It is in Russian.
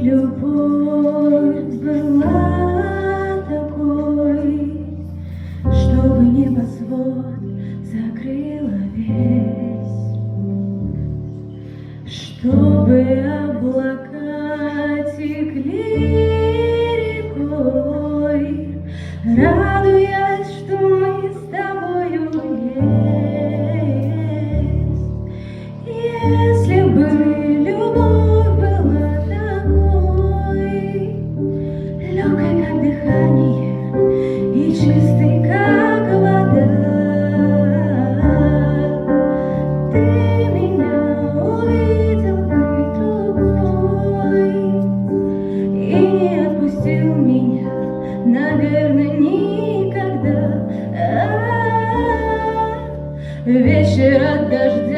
любовь была такой, чтобы небосвод закрыла весь, чтобы облака текли рекой, радуясь, что мы с тобою есть. Если бы любовь была такой, легкой, как дыхание, и чистой, как вода, ты меня увидел бы другой и не отпустил меня, наверное, никогда. Вечер от дождя